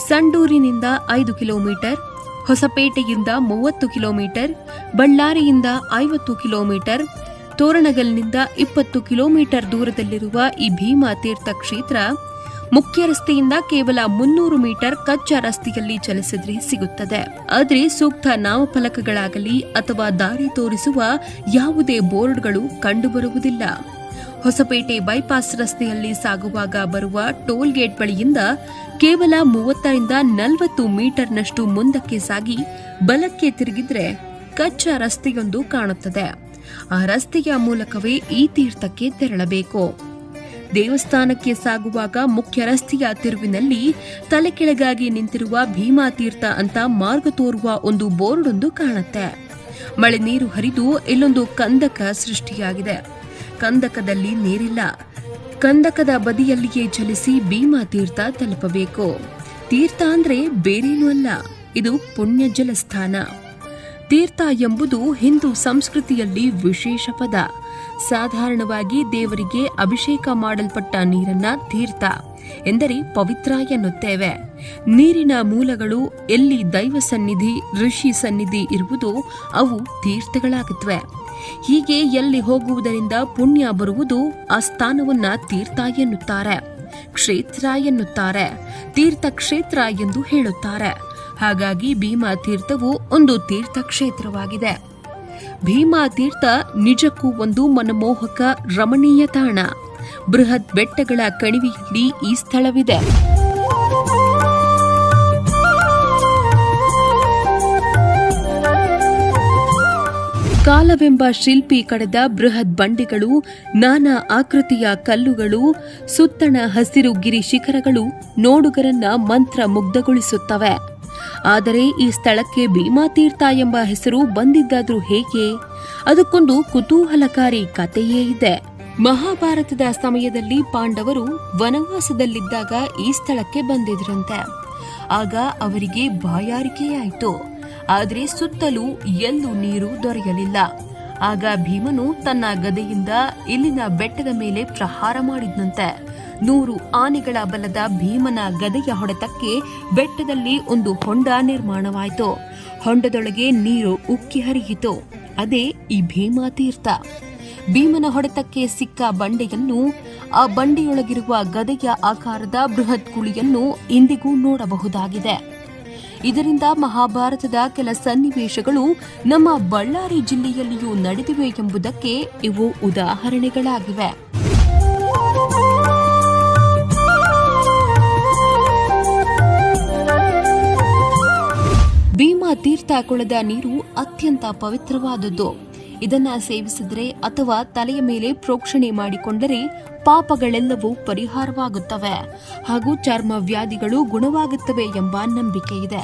ಸಂಡೂರಿನಿಂದ 5 ಕಿಲೋಮೀಟರ್, ಹೊಸಪೇಟೆಯಿಂದ 30 ಕಿಲೋಮೀಟರ್, ಬಳ್ಳಾರಿಯಿಂದ 50 ಕಿಲೋಮೀಟರ್, ತೋರಣಗಲ್ನಿಂದ 20 ಕಿಲೋಮೀಟರ್ ದೂರದಲ್ಲಿರುವ ಈ ಭೀಮತೀರ್ಥ ಕ್ಷೇತ್ರ ಮುಖ್ಯ ರಸ್ತೆಯಿಂದ ಕೇವಲ 300 ಮೀಟರ್ ಕಚ್ಚಾ ರಸ್ತೆಯಲ್ಲಿ ಚಲಿಸಿದ್ರೆ ಸಿಗುತ್ತದೆ. ಆದರೆ ಸೂಕ್ತ ನಾಮಫಲಕಗಳಾಗಲಿ ಅಥವಾ ದಾರಿ ತೋರಿಸುವ ಯಾವುದೇ ಬೋರ್ಡ್ಗಳು ಕಂಡುಬರುವುದಿಲ್ಲ. ಹೊಸಪೇಟೆ ಬೈಪಾಸ್ ರಸ್ತೆಯಲ್ಲಿ ಸಾಗುವಾಗ ಬರುವ ಟೋಲ್ ಗೇಟ್ ಬಳಿಯಿಂದ ಕೇವಲ 30ರಿಂದ 40 ಮೀಟರ್ನಷ್ಟು ಮುಂದಕ್ಕೆ ಸಾಗಿ ಬಲಕ್ಕೆ ತಿರುಗಿದ್ರೆ ಕಚ್ಚಾ ರಸ್ತೆಯೊಂದು ಕಾಣುತ್ತದೆ. ಆ ರಸ್ತೆಯ ಮೂಲಕವೇ ಈ ತೀರ್ಥಕ್ಕೆ ತೆರಳಬೇಕು. ದೇವಸ್ಥಾನಕ್ಕೆ ಸಾಗುವಾಗ ಮುಖ್ಯ ರಸ್ತೆಯ ತಿರುವಿನಲ್ಲಿ ತಲೆ ಕೆಳಗಾಗಿ ನಿಂತಿರುವ ಭೀಮತೀರ್ಥ ಅಂತ ಮಾರ್ಗ ತೋರುವ ಒಂದು ಬೋರ್ಡ್ ಒಂದು ಕಾಣುತ್ತೆ. ಮಳೆ ನೀರು ಹರಿದು ಇಲ್ಲೊಂದು ಕಂದಕ ಸೃಷ್ಟಿಯಾಗಿದೆ. ಕಂದಕದಲ್ಲಿ ನೀರಿಲ್ಲ. ಕಂದಕದ ಬದಿಯಲ್ಲಿಯೇ ಚಲಿಸಿ ಭೀಮತೀರ್ಥ ತಲುಪಬೇಕು. ತೀರ್ಥ ಅಂದ್ರೆ ಬೇರೇನೂ ಅಲ್ಲ, ಇದು ಪುಣ್ಯ ಜಲಸ್ಥಾನ. ತೀರ್ಥ ಎಂಬುದು ಹಿಂದೂ ಸಂಸ್ಕೃತಿಯಲ್ಲಿ ವಿಶೇಷ ಪದ. ಸಾಧಾರಣವಾಗಿ ದೇವರಿಗೆ ಅಭಿಷೇಕ ಮಾಡಲ್ಪಟ್ಟ ನೀರನ್ನ ತೀರ್ಥ ಎಂದರೆ ಪವಿತ್ರ ಎನ್ನುತ್ತೇವೆ. ನೀರಿನ ಮೂಲಗಳು ಎಲ್ಲಿ ದೈವ ಸನ್ನಿಧಿ, ಋಷಿ ಸನ್ನಿಧಿ ಇರುವುದೋ ಅವು ತೀರ್ಥಗಳಾಗುತ್ತವೆ. ಹೀಗೆ ಎಲ್ಲಿ ಹೋಗುವುದರಿಂದ ಪುಣ್ಯ ಬರುವುದು ಆ ಸ್ಥಾನವನ್ನ ತೀರ್ಥ ಎನ್ನುತ್ತಾರೆ, ಕ್ಷೇತ್ರ ಎನ್ನುತ್ತಾರೆ, ತೀರ್ಥ ಕ್ಷೇತ್ರ ಎಂದು ಹೇಳುತ್ತಾರೆ. ಹಾಗಾಗಿ ಭೀಮಾ ತೀರ್ಥವು ಒಂದು ತೀರ್ಥಕ್ಷೇತ್ರವಾಗಿದೆ. ಭೀಮಾ ತೀರ್ಥ ನಿಜಕ್ಕೂ ಒಂದು ಮನಮೋಹಕ ರಮಣೀಯ ತಾಣ. ಬೃಹತ್ ಬೆಟ್ಟಗಳ ಕಣಿವೆಯಲ್ಲಿ ಈ ಸ್ಥಳವಿದೆ. ಕಾಲವೆಂಬ ಶಿಲ್ಪಿ ಕಡೆದ ಬೃಹತ್ ಬಂಡೆಗಳು, ನಾನಾ ಆಕೃತಿಯ ಕಲ್ಲುಗಳು, ಸುತ್ತಣ ಹಸಿರು ಗಿರಿ ಶಿಖರಗಳು ನೋಡುಗರನ್ನ ಮಂತ್ರ ಮುಗ್ಧಗೊಳಿಸುತ್ತವೆ. ಆದರೆ ಈ ಸ್ಥಳಕ್ಕೆ ಭೀಮಾ ತೀರ್ಥ ಎಂಬ ಹೆಸರು ಬಂದಿದ್ದಾದ್ರೂ ಹೇಗೆ? ಅದಕ್ಕೊಂದು ಕುತೂಹಲಕಾರಿ ಕಥೆಯೇ ಇದೆ. ಮಹಾಭಾರತದ ಸಮಯದಲ್ಲಿ ಪಾಂಡವರು ವನವಾಸದಲ್ಲಿದ್ದಾಗ ಈ ಸ್ಥಳಕ್ಕೆ ಬಂದಿದ್ರಂತೆ. ಆಗ ಅವರಿಗೆ ಬಾಯಾರಿಕೆಯಾಯಿತು. ಆದರೆ ಸುತ್ತಲೂ ಎಲ್ಲೂ ನೀರು ದೊರೆಯಲಿಲ್ಲ. ಆಗ ಭೀಮನು ತನ್ನ ಗದೆಯಿಂದ ಇಲ್ಲಿನ ಬೆಟ್ಟದ ಮೇಲೆ ಪ್ರಹಾರ ಮಾಡಿದ್ನಂತೆ. 100 ಆನೆಗಳ ಬಲದ ಭೀಮನ ಗದೆಯ ಹೊಡೆತಕ್ಕೆ ಬೆಟ್ಟದಲ್ಲಿ ಒಂದು ಹೊಂಡ ನಿರ್ಮಾಣವಾಯಿತು. ಹೊಂಡದೊಳಗೆ ನೀರು ಉಕ್ಕಿ ಹರಿಯಿತು. ಅದೇ ಈ ಭೀಮಾ ತೀರ್ಥ. ಭೀಮನ ಹೊಡೆತಕ್ಕೆ ಸಿಕ್ಕ ಬಂಡೆಯನ್ನು, ಆ ಬಂಡೆಯೊಳಗಿರುವ ಗದೆಯ ಆಕಾರದ ಬೃಹತ್ ಕುಳಿಯನ್ನು ಇಂದಿಗೂ ನೋಡಬಹುದಾಗಿದೆ. ಇದರಿಂದ ಮಹಾಭಾರತದ ಕೆಲ ಸನ್ನಿವೇಶಗಳು ನಮ್ಮ ಬಳ್ಳಾರಿ ಜಿಲ್ಲೆಯಲ್ಲಿಯೂ ನಡೆದಿವೆ ಎಂಬುದಕ್ಕೆ ಇವು ಉದಾಹರಣೆಗಳಾಗಿವೆ. ಭೀಮಾ ತೀರ್ಥ ಕೊಳದ ನೀರು ಅತ್ಯಂತ ಪವಿತ್ರವಾದದ್ದು. ಇದನ್ನ ಸೇವಿಸಿದರೆ ಅಥವಾ ತಲೆಯ ಮೇಲೆ ಪ್ರೋಕ್ಷಣೆ ಮಾಡಿಕೊಂಡರೆ ಪಾಪಗಳೆಲ್ಲವೂ ಪರಿಹಾರವಾಗುತ್ತವೆ ಹಾಗೂ ಚರ್ಮ ವ್ಯಾಧಿಗಳು ಗುಣವಾಗುತ್ತವೆ ಎಂಬ ನಂಬಿಕೆ ಇದೆ.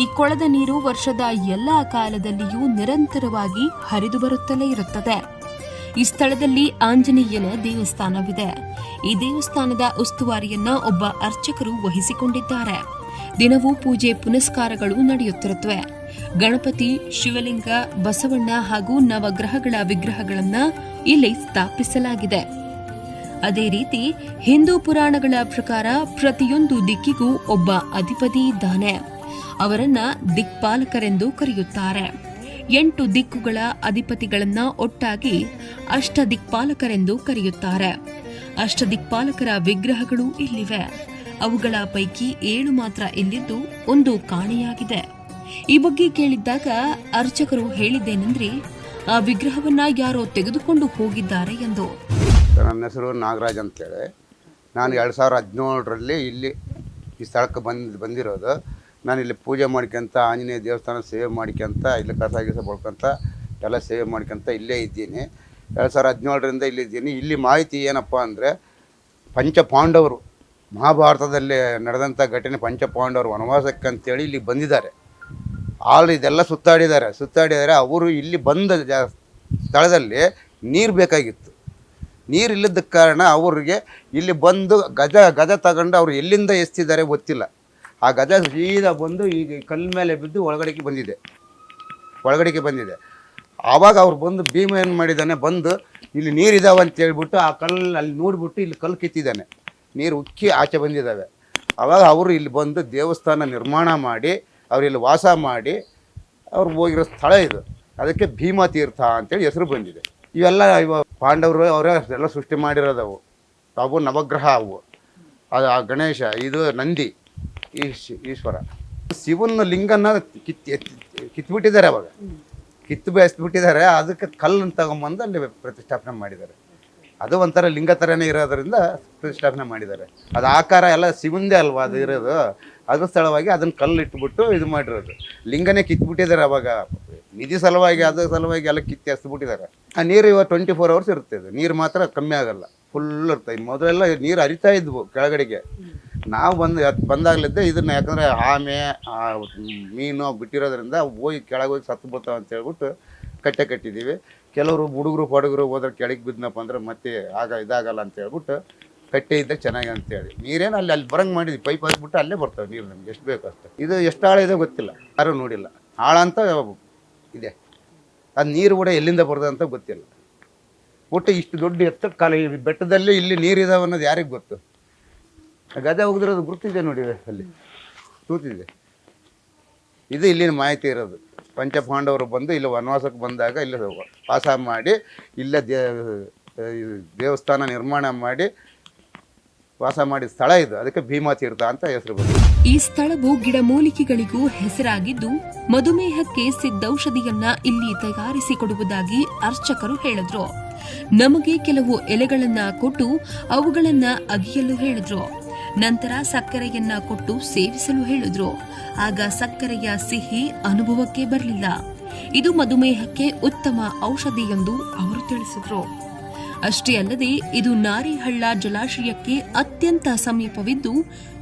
ಈ ಕೊಳದ ನೀರು ವರ್ಷದ ಎಲ್ಲಾ ಕಾಲದಲ್ಲಿಯೂ ನಿರಂತರವಾಗಿ ಹರಿದು ಬರುತ್ತಲೇ ಇರುತ್ತದೆ. ಈ ಸ್ಥಳದಲ್ಲಿ ಆಂಜನೇಯನ ದೇವಸ್ಥಾನವಿದೆ. ಈ ದೇವಸ್ಥಾನದ ಉಸ್ತುವಾರಿಯನ್ನ ಒಬ್ಬ ಅರ್ಚಕರು ವಹಿಸಿಕೊಂಡಿದ್ದಾರೆ. ದಿನವೂ ಪೂಜೆ ಪುನಸ್ಕಾರಗಳು ನಡೆಯುತ್ತಿರುತ್ತವೆ. ಗಣಪತಿ, ಶಿವಲಿಂಗ, ಬಸವಣ್ಣ ಹಾಗೂ ನವಗ್ರಹಗಳ ವಿಗ್ರಹಗಳನ್ನ ಇಲ್ಲಿ ಸ್ಥಾಪಿಸಲಾಗಿದೆ. ಅದೇ ರೀತಿ ಹಿಂದೂ ಪುರಾಣಗಳ ಪ್ರಕಾರ ಪ್ರತಿಯೊಂದು ದಿಕ್ಕಿಗೂ ಒಬ್ಬ ಅಧಿಪತಿ ಇದ್ದಾನೆ. ಅವರನ್ನ ದಿಕ್ಪಾಲಕರೆಂದು ಕರೆಯುತ್ತಾರೆ. 8 ದಿಕ್ಕುಗಳ ಅಧಿಪತಿಗಳನ್ನ ಒಟ್ಟಾಗಿ ಅಷ್ಟದಿಕ್ಪಾಲಕರೆಂದು ಕರೆಯುತ್ತಾರೆ. ಅಷ್ಟದಿಕ್ಪಾಲಕರ ವಿಗ್ರಹಗಳು ಇಲ್ಲಿವೆ. ಅವುಗಳ ಪೈಕಿ 7 ಮಾತ್ರ ಇಲ್ಲಿದ್ದು ಒಂದು ಕಾಣೆಯಾಗಿದೆ. ಈ ಬಗ್ಗೆ ಕೇಳಿದ್ದಾಗ ಅರ್ಚಕರು ಹೇಳಿದ್ದೇನೆಂದ್ರೆ, ಆ ವಿಗ್ರಹವನ್ನ ಯಾರೋ ತೆಗೆದುಕೊಂಡು ಹೋಗಿದ್ದಾರೆ ಎಂದು. ನನ್ನ ಹೆಸರು ನಾಗರಾಜ್ ಅಂತೇಳಿ. ನಾನು 2017ರಲ್ಲಿ ಇಲ್ಲಿ ಈ ಸ್ಥಳಕ್ಕೆ ಬಂದಿರೋದು. ನಾನು ಇಲ್ಲಿ ಪೂಜೆ ಮಾಡ್ಕೊಂತ, ಆಂಜನೇಯ ದೇವಸ್ಥಾನ ಸೇವೆ ಮಾಡ್ಕೊಂತ, ಇಲ್ಲಿ ಕಸ ಬಳ್ಕೊಂತ ಎಲ್ಲ ಸೇವೆ ಮಾಡ್ಕೊಂತ ಇಲ್ಲೇ ಇದ್ದೀನಿ. 2017ರಿಂದ ಇಲ್ಲಿದ್ದೀನಿ. ಇಲ್ಲಿ ಮಾಹಿತಿ ಏನಪ್ಪ ಅಂದರೆ, ಪಂಚಪಾಂಡವರು ಮಹಾಭಾರತದಲ್ಲಿ ನಡೆದಂಥ ಘಟನೆ, ಪಂಚಪಾಂಡವರು ವನವಾಸಕ್ಕೆ ಅಂತೇಳಿ ಇಲ್ಲಿ ಬಂದಿದ್ದಾರೆ. ಇದೆಲ್ಲ ಸುತ್ತಾಡಿದ್ದಾರೆ. ಅವರು ಇಲ್ಲಿ ಬಂದ ಸ್ಥಳದಲ್ಲಿ ನೀರು ಬೇಕಾಗಿತ್ತು. ನೀರು ಇಲ್ಲದ ಕಾರಣ ಅವರಿಗೆ ಇಲ್ಲಿ ಬಂದು ಗಜ ತಗೊಂಡು ಅವ್ರು ಎಲ್ಲಿಂದ ಎಸ್ತಿದ್ದಾರೆ ಗೊತ್ತಿಲ್ಲ. ಆ ಗಜ ಸೀದಾ ಬಂದು ಈಗ ಕಲ್ಲು ಮೇಲೆ ಬಿದ್ದು ಒಳಗಡೆಗೆ ಬಂದಿದೆ. ಆವಾಗ ಅವ್ರು ಬಂದು ಭೀಮ ಏನು ಮಾಡಿದ್ದಾನೆ, ಬಂದು ಇಲ್ಲಿ ನೀರಿದಾವೆ ಅಂತ ಹೇಳ್ಬಿಟ್ಟು ಆ ಕಲ್ಲು ಅಲ್ಲಿ ನೋಡಿಬಿಟ್ಟು ಇಲ್ಲಿ ಕಲ್ಲು ಕಿತ್ತಿದ್ದಾನೆ. ನೀರು ಉಕ್ಕಿ ಆಚೆ ಬಂದಿದ್ದಾವೆ. ಆವಾಗ ಅವರು ಇಲ್ಲಿ ಬಂದು ದೇವಸ್ಥಾನ ನಿರ್ಮಾಣ ಮಾಡಿ ಅವ್ರು ಇಲ್ಲಿ ವಾಸ ಮಾಡಿ ಅವ್ರು ಹೋಗಿರೋ ಸ್ಥಳ ಇದು. ಅದಕ್ಕೆ ಭೀಮಾ ತೀರ್ಥ ಅಂತೇಳಿ ಹೆಸರು ಬಂದಿದೆ. ಇವೆಲ್ಲ ಪಾಂಡವರು ಅವರೇ ಎಲ್ಲ ಸೃಷ್ಟಿ ಮಾಡಿರೋದವು. ಅವು ನವಗ್ರಹ ಅವು. ಅದು ಆ ಗಣೇಶ, ಇದು ನಂದಿ, ಈಶ್ವರ. ಶಿವನ ಲಿಂಗನ ಕಿತ್ಬಿಟ್ಟಿದ್ದಾರೆ. ಅವಾಗ ಕಿತ್ತು ಬೇಯಿಸ್ಬಿಟ್ಟಿದ್ದಾರೆ. ಅದಕ್ಕೆ ಕಲ್ಲನ್ನು ತಗೊಂಬಂದು ಅಲ್ಲಿ ಪ್ರತಿಷ್ಠಾಪನೆ ಮಾಡಿದ್ದಾರೆ. ಅದು ಒಂಥರ ಲಿಂಗ ಥರನೇ ಇರೋದ್ರಿಂದ ಪ್ರತಿಷ್ಠಾಪನೆ ಮಾಡಿದ್ದಾರೆ. ಅದು ಆಕಾರ ಎಲ್ಲ ಶಿವಂದೇ ಅಲ್ವಾ ಅದು ಇರೋದು. ಅದ್ರ ಸ್ಥಳವಾಗಿ ಅದನ್ನು ಕಲ್ಲು ಇಟ್ಬಿಟ್ಟು ಇದು ಮಾಡಿರೋದು. ಲಿಂಗನೇ ಕಿತ್ಬಿಟ್ಟಿದ್ದಾರೆ. ಅವಾಗ ನಿಧಿ ಸಲುವಾಗಿ ಅದ್ರ ಸಲುವಾಗಿ ಎಲ್ಲ ಕಿತ್ತಿ ಹಸ್ಬಿಟ್ಟಿದ್ದಾರೆ. ಆ ನೀರು ಇವಾಗ 24 hours ಇರುತ್ತೆ. ಅದು ನೀರು ಮಾತ್ರ ಕಮ್ಮಿ ಆಗಲ್ಲ, ಫುಲ್ ಇರ್ತದೆ. ಮೊದಲೆಲ್ಲ ನೀರು ಹರಿತಾ ಇದ್ವು ಕೆಳಗಡೆಗೆ. ನಾವು ಬಂದಾಗಲಿದ್ದೆ ಇದನ್ನು, ಯಾಕಂದರೆ ಆಮೆ ಮೀನು ಬಿಟ್ಟಿರೋದ್ರಿಂದ ಹೋಗಿ ಕೆಳಗೆ ಹೋಗಿ ಸತ್ತು ಬಿಡ್ತಾವೆ ಅಂತ ಹೇಳ್ಬಿಟ್ಟು ಕಟ್ಟಿದ್ದೀವಿ. ಕೆಲವರು ಹುಡುಗರು ಹೋದ್ರೆ ಕೆಳಗೆ ಬಿದ್ದನಪ್ಪ ಅಂದ್ರೆ ಮತ್ತೆ ಇದಾಗಲ್ಲ ಅಂತ ಹೇಳ್ಬಿಟ್ಟು ಕಟ್ಟೆ ಇದ್ದರೆ ಚೆನ್ನಾಗಿ ಅಂತೇಳಿ ನೀರೇನು ಅಲ್ಲಿ ಬರಂಗೆ ಮಾಡಿದ್ವಿ. ಪೈಪ್ ಹಾಕ್ಬಿಟ್ಟು ಅಲ್ಲೇ ಬರ್ತವೆ ನೀರು. ನಮ್ಗೆ ಎಷ್ಟು ಬೇಕು ಅಷ್ಟೇ. ಇದು ಎಷ್ಟು ಆಳ ಇದೆ ಗೊತ್ತಿಲ್ಲ, ಯಾರೂ ನೋಡಿಲ್ಲ. ಆಳ ಅಂತ ಇದೆ. ಅದು ನೀರು ಕೂಡ ಎಲ್ಲಿಂದ ಬರ್ತದೆ ಅಂತ ಗೊತ್ತಿಲ್ಲ. ಒಟ್ಟು ಇಷ್ಟು ದೊಡ್ಡ ಎತ್ತರ ಕಾಲ ಈ ಬೆಟ್ಟದಲ್ಲಿ ಇಲ್ಲಿ ನೀರಿದಾವೆ ಅನ್ನೋದು ಯಾರಿಗೆ ಗೊತ್ತು? ಗದೆ ಹೋಗಿರೋದು ಗುರುತಿದೆ ನೋಡಿ, ಅಲ್ಲಿ ತೂತಿದೆ. ಇದು ಇಲ್ಲಿನ ಮಾಹಿತಿ ಇರೋದು. ಪಂಚಪಾಂಡವರು ಬಂದು ಇಲ್ಲಿ ವನವಾಸಕ್ಕೆ ಬಂದಾಗ ಇಲ್ಲಿ ವಾಸ ಮಾಡಿ ಇಲ್ಲೇ ದೇವಸ್ಥಾನ ನಿರ್ಮಾಣ ಮಾಡಿ ವಾಸ ಮಾಡಿದ ಸ್ಥಳ ಇದು. ಅದಕ್ಕೆ ಭೀಮಾ ತೀರ್ಥ ಅಂತ ಹೆಸರು ಬಂತು. ಈ ಸ್ಥಳವು ಗಿಡಮೂಲಿಕೆಗಳಿಗೂ ಹೆಸರಾಗಿದ್ದು ಮಧುಮೇಹಕ್ಕೆ ಸಿದ್ಧೌಷಧಿಯನ್ನ ಇಲ್ಲಿ ತಯಾರಿಸಿಕೊಡುವುದಾಗಿ ಅರ್ಚಕರು ಹೇಳಿದ್ರು. ನಮಗೆ ಕೆಲವು ಎಲೆಗಳನ್ನ ಕೊಟ್ಟು ಅವುಗಳನ್ನ ಅಗಿಯಲು ಹೇಳಿದ್ರು. ನಂತರ ಸಕ್ಕರೆಯನ್ನ ಕೊಟ್ಟು ಸೇವಿಸಲು ಹೇಳಿದ್ರು. ಆಗ ಸಕ್ಕರೆಯ ಸಿಹಿ ಅನುಭವಕ್ಕೆ ಬರಲಿಲ್ಲ. ಇದು ಮಧುಮೇಹಕ್ಕೆ ಉತ್ತಮ ಔಷಧಿ ಎಂದು ಅವರು ತಿಳಿಸಿದ್ರು. ಅಷ್ಟೇ ಅಲ್ಲದೆ ಇದು ನಾರಿಹಳ್ಳ ಜಲಾಶಯಕ್ಕೆ ಅತ್ಯಂತ ಸಮೀಪವಿದ್ದು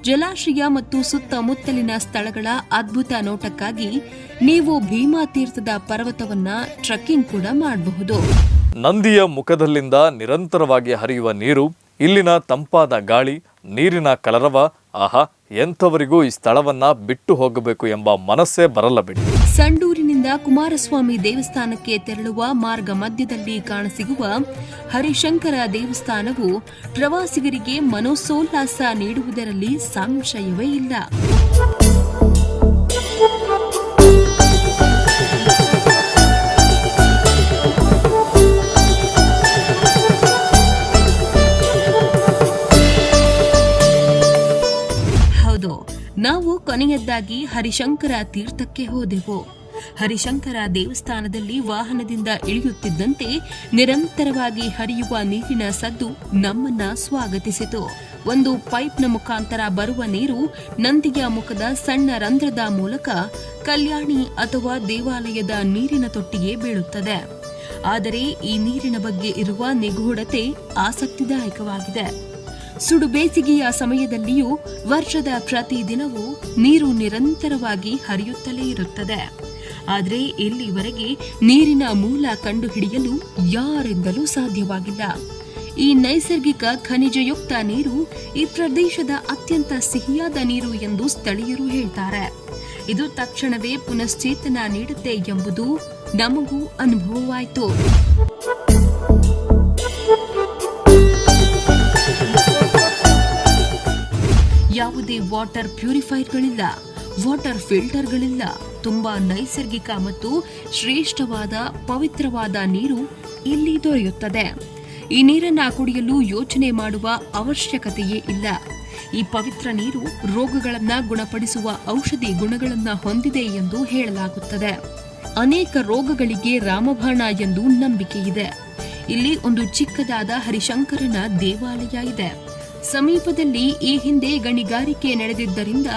ಜಲಾಶಯ ಮತ್ತು ಸುತ್ತಮುತ್ತಲಿನ ಸ್ಥಳಗಳ ಅದ್ಭುತ ನೋಟಕ್ಕಾಗಿ ನೀವು ಭೀಮಾ ತೀರ್ಥದ ಪರ್ವತವನ್ನ ಟ್ರೆಕ್ಕಿಂಗ್ ಕೂಡ ಮಾಡಬಹುದು. ನಂದಿಯ ಮುಖದಲ್ಲಿಂದ ನಿರಂತರವಾಗಿ ಹರಿಯುವ ನೀರು, ಇಲ್ಲಿನ ತಂಪಾದ ಗಾಳಿ, ನೀರಿನ ಕಲರವ, ಆಹಾ, ಎಂಥವರಿಗೂ ಈ ಸ್ಥಳವನ್ನ ಬಿಟ್ಟು ಹೋಗಬೇಕು ಎಂಬ ಮನಸ್ಸೇ ಬರಲ್ಲ ಬಿಡಿ. ಸಂಡೂರಿನಿಂದ ಕುಮಾರಸ್ವಾಮಿ ದೇವಸ್ಥಾನಕ್ಕೆ ತೆರಳುವ ಮಾರ್ಗ ಮಧ್ಯದಲ್ಲಿ ಕಾಣಸಿಗುವ ಹರಿಶಂಕರ ದೇವಸ್ಥಾನವು ಪ್ರವಾಸಿಗರಿಗೆ ಮನೋಸೋಲ್ಲಾಸ ನೀಡುವುದರಲ್ಲಿ ಸಂಶಯವೇ ಇಲ್ಲ. ನಾವು ಕೊನೆಯದ್ದಾಗಿ ಹರಿಶಂಕರ ತೀರ್ಥಕ್ಕೆ ಹೋದೆವು. ಹರಿಶಂಕರ ದೇವಸ್ಥಾನದಲ್ಲಿ ವಾಹನದಿಂದ ಇಳಿಯುತ್ತಿದ್ದಂತೆ ನಿರಂತರವಾಗಿ ಹರಿಯುವ ನೀರಿನ ಸದ್ದು ನಮ್ಮನ್ನ ಸ್ವಾಗತಿಸಿತು. ಒಂದು ಪೈಪ್ನ ಮುಖಾಂತರ ಬರುವ ನೀರು ನಂದಿಯ ಮುಖದ ಸಣ್ಣ ರಂಧ್ರದ ಮೂಲಕ ಕಲ್ಯಾಣಿ ಅಥವಾ ದೇವಾಲಯದ ನೀರಿನ ತೊಟ್ಟಿಗೆ ಬೀಳುತ್ತದೆ. ಆದರೆ ಈ ನೀರಿನ ಬಗ್ಗೆ ಇರುವ ನಿಗೂಢತೆ ಆಸಕ್ತಿದಾಯಕವಾಗಿದೆ. ಸುಡು ಬೇಸಿಗೆಯ ಸಮಯದಲ್ಲಿಯೂ ವರ್ಷದ ಪ್ರತಿ ದಿನವೂ ನೀರು ನಿರಂತರವಾಗಿ ಹರಿಯುತ್ತಲೇ ಇರುತ್ತದೆ. ಆದರೆ ಇಲ್ಲಿವರೆಗೆ ನೀರಿನ ಮೂಲ ಕಂಡುಹಿಡಿಯಲು ಯಾರಿಂದಲೂ ಸಾಧ್ಯವಾಗಿಲ್ಲ. ಈ ನೈಸರ್ಗಿಕ ಖನಿಜಯುಕ್ತ ನೀರು ಈ ಪ್ರದೇಶದ ಅತ್ಯಂತ ಸಿಹಿಯಾದ ನೀರು ಎಂದು ಸ್ಥಳೀಯರು ಹೇಳ್ತಾರೆ. ಇದು ತಕ್ಷಣವೇ ಪುನಶ್ಚೇತನ ನೀಡುತ್ತೆ ಎಂಬುದು ನಮಗೂ ಅನುಭವವಾಯಿತು. ಯಾವುದೇ ವಾಟರ್ ಪ್ಯೂರಿಫೈರ್ಗಳಿಲ್ಲ, ವಾಟರ್ ಫಿಲ್ಟರ್ಗಳಿಲ್ಲ. ತುಂಬಾ ನೈಸರ್ಗಿಕ ಮತ್ತು ಶ್ರೇಷ್ಠವಾದ ಪವಿತ್ರವಾದ ನೀರು ಇಲ್ಲಿ ದೊರೆಯುತ್ತದೆ. ಈ ನೀರನ್ನ ಕುಡಿಯಲು ಯೋಚನೆ ಮಾಡುವ ಅವಶ್ಯಕತೆಯೇ ಇಲ್ಲ. ಈ ಪವಿತ್ರ ನೀರು ರೋಗಗಳನ್ನ ಗುಣಪಡಿಸುವ ಔಷಧಿ ಗುಣಗಳನ್ನ ಹೊಂದಿದೆ ಎಂದು ಹೇಳಲಾಗುತ್ತದೆ. ಅನೇಕ ರೋಗಗಳಿಗೆ ರಾಮಬಾಣ ಎಂದು ನಂಬಿಕೆ ಇದೆ. ಇಲ್ಲಿ ಒಂದು ಚಿಕ್ಕದಾದ ಹರಿಶಂಕರನ ದೇವಾಲಯ ಇದೆ. ಸಮೀಪದಲ್ಲಿ ಈ ಹಿಂದೆ ಗಣಿಗಾರಿಕೆ ನಡೆದಿದ್ದರಿಂದ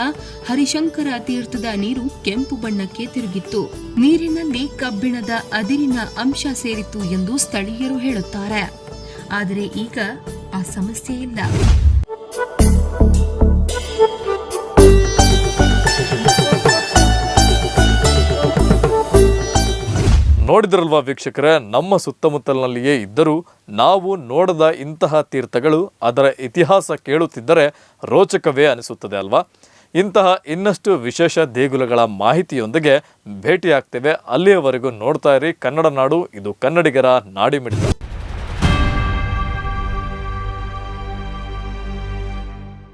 ಹರಿಶಂಕರ ತೀರ್ಥದ ನೀರು ಕೆಂಪು ಬಣ್ಣಕ್ಕೆ ತಿರುಗಿತ್ತು. ನೀರಿನಲ್ಲಿ ಕಬ್ಬಿಣದ ಅದಿರಿನ ಅಂಶ ಸೇರಿತ್ತು ಎಂದು ಸ್ಥಳೀಯರು ಹೇಳುತ್ತಾರೆ. ಆದರೆ ಈಗ ಆ ಸಮಸ್ಯೆ ಇಲ್ಲ. ನೋಡಿದ್ರಲ್ವಾ ವೀಕ್ಷಕರೇ, ನಮ್ಮ ಸುತ್ತಮುತ್ತಲಿನಲ್ಲಿಯೇ ಇದ್ದರೂ ನಾವು ನೋಡದ ಇಂತಹ ತೀರ್ಥಗಳು, ಅದರ ಇತಿಹಾಸ ಕೇಳುತ್ತಿದ್ದರೆ ರೋಚಕವೇ ಅನಿಸುತ್ತದೆ ಅಲ್ವಾ? ಇಂತಹ ಇನ್ನಷ್ಟು ವಿಶೇಷ ದೇಗುಲಗಳ ಮಾಹಿತಿಯೊಂದಿಗೆ ಭೇಟಿಯಾಗ್ತೇವೆ. ಅಲ್ಲಿಯವರೆಗೂ ನೋಡ್ತಾ ಇರಿ ಕನ್ನಡ ನಾಡು, ಇದು ಕನ್ನಡಿಗರ ನಾಡಿಮಿಡಿತ.